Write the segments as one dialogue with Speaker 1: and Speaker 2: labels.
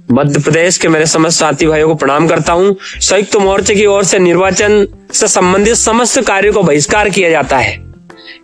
Speaker 1: मध्य प्रदेश के मेरे समस्त साथी भाइयों को प्रणाम करता हूं। संयुक्त मोर्चे की ओर से निर्वाचन से संबंधित समस्त कार्यों को बहिष्कार किया जाता है,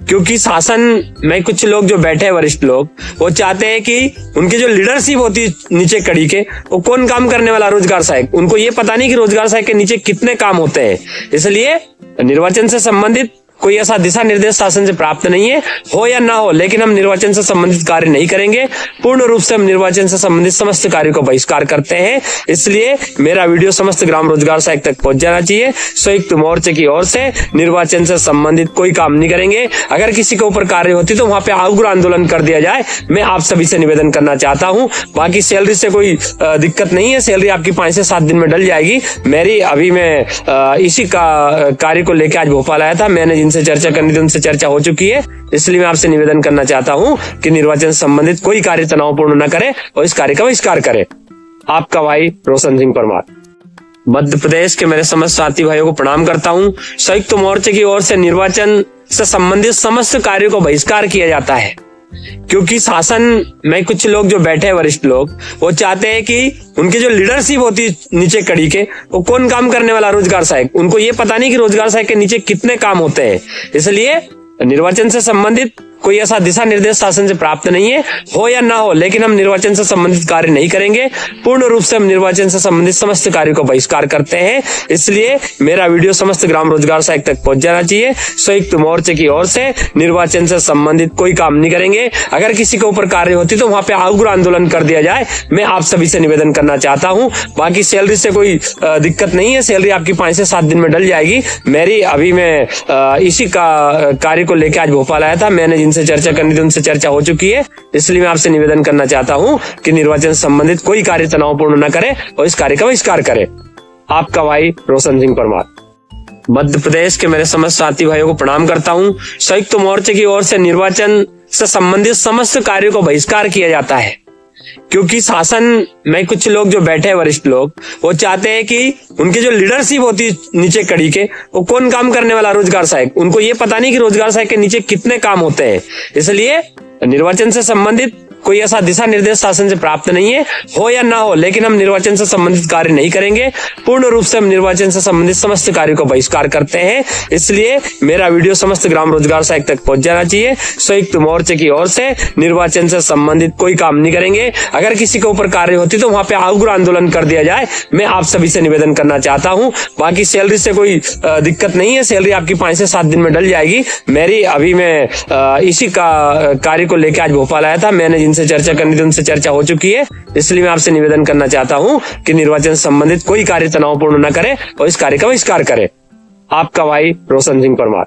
Speaker 1: क्योंकि शासन में कुछ लोग जो बैठे हैं, वरिष्ठ लोग, वो चाहते हैं कि उनकी जो लीडरशिप होती है नीचे कड़ी के, वो कौन काम करने वाला, रोजगार सहायक, उनको ये पता नहीं कि रोजगार सहायक के नीचे कितने काम होते हैं। इसलिए निर्वाचन से संबंधित कोई ऐसा दिशा निर्देश शासन से प्राप्त नहीं है, हो या ना हो, लेकिन हम निर्वाचन से संबंधित कार्य नहीं करेंगे। पूर्ण रूप से हम निर्वाचन से संबंधित समस्त कार्यों को बहिष्कार करते हैं। इसलिए मेरा वीडियो समस्त ग्राम रोजगार सहायक तक पहुंच जाना चाहिए। संयुक्त मोर्चे की ओर से निर्वाचन से संबंधित कोई काम नहीं करेंगे। अगर किसी के ऊपर कार्य होती तो वहां पे उग्र आंदोलन कर दिया जाए, मैं आप सभी से निवेदन करना चाहता हूं। बाकी सैलरी से कोई दिक्कत नहीं है, सैलरी आपकी 5 से 7 दिन में डल जाएगी। मेरी अभी मैं इसी का कार्य को लेकर आज भोपाल आया था, मैंने जिनसे चर्चा करनी थी उनसे चर्चा हो चुकी है। इसलिए मैं आपसे निवेदन करना चाहता हूं कि निर्वाचन से संबंधित कोई कार्य तनावपूर्ण न करे और इस कार्य का बहिष्कार करे। आपका भाई रोशन सिंह परमार। मध्य प्रदेश के मेरे समस्त साथी भाइयों को प्रणाम करता हूं। संयुक्त मोर्चे की ओर से निर्वाचन से संबंधित समस्त कार्यों को बहिष्कार किया जाता है, क्योंकि शासन में कुछ लोग जो बैठे हैं, वरिष्ठ लोग, वो चाहते हैं कि उनकी जो लीडरशिप होती है नीचे कड़ी के, वो कौन काम करने वाला, रोजगार सहायक, उनको ये पता नहीं कि रोजगार सहायक के नीचे कितने काम होते हैं। इसलिए निर्वाचन से संबंधित कोई ऐसा दिशा निर्देश शासन से प्राप्त नहीं है, हो या ना हो, लेकिन हम निर्वाचन से संबंधित कार्य नहीं करेंगे। पूर्ण रूप से हम निर्वाचन से संबंधित समस्त कार्यों को बहिष्कार करते हैं। इसलिए मेरा वीडियो समस्त ग्राम रोजगार सहायक तक पहुंच जाना चाहिए। संयुक्त मोर्चे की ओर से निर्वाचन से संबंधित कोई काम नहीं करेंगे। अगर किसी के ऊपर कार्य होती तो वहां पे उग्र आंदोलन कर दिया जाए, मैं आप सभी से निवेदन करना चाहता हूं। बाकी सैलरी से कोई दिक्कत नहीं है, सैलरी आपकी 5 से 7 दिन में डल जाएगी। मेरी अभी मैं इसी का कार्य को लेकर आज भोपाल आया था, मैंने जिनसे चर्चा करनी थी उनसे चर्चा हो चुकी है। इसलिए मैं आपसे निवेदन करना चाहता हूं कि निर्वाचन से संबंधित कोई कार्य तनावपूर्ण न करे और इस कार्य का बहिष्कार करे। आपका भाई रोशन सिंह परमार। मध्य प्रदेश के मेरे समस्त साथी भाइयों को प्रणाम करता हूं। संयुक्त मोर्चे की ओर से निर्वाचन से संबंधित समस्त कार्यों को बहिष्कार किया जाता है, क्योंकि शासन में कुछ लोग जो बैठे हैं, वरिष्ठ लोग, वो चाहते हैं कि उनकी जो लीडरशिप होती है नीचे कड़ी के, वो कौन काम करने वाला, रोजगार सहायक, उनको ये पता नहीं कि रोजगार सहायक के नीचे कितने काम होते हैं। इसलिए निर्वाचन से संबंधित कोई ऐसा दिशा निर्देश शासन से प्राप्त नहीं है, हो या ना हो, लेकिन हम निर्वाचन से संबंधित कार्य नहीं करेंगे। पूर्ण रूप से हम निर्वाचन से संबंधित समस्त कार्यों को बहिष्कार करते हैं। इसलिए मेरा वीडियो समस्त ग्राम रोजगार सहायक तक पहुंच जाना चाहिए। संयुक्त मोर्चे की ओर से निर्वाचन से संबंधित कोई काम नहीं करेंगे। अगर किसी के ऊपर कार्य होती तो वहां पे उग्र आंदोलन कर दिया जाए, मैं आप सभी से निवेदन करना चाहता हूं। बाकी सैलरी से कोई दिक्कत नहीं है, सैलरी आपकी 5 से 7 दिन में डल जाएगी। मेरी अभी मैं इसी का कार्य को लेकर आज भोपाल आया था, मैंने से चर्चा करनी थी उनसे चर्चा हो चुकी है। इसलिए मैं आपसे निवेदन करना चाहता हूं कि निर्वाचन से संबंधित कोई कार्य तनावपूर्ण न करे और इस कार्य का बहिष्कार करे। आपका भाई रोशन सिंह परमार।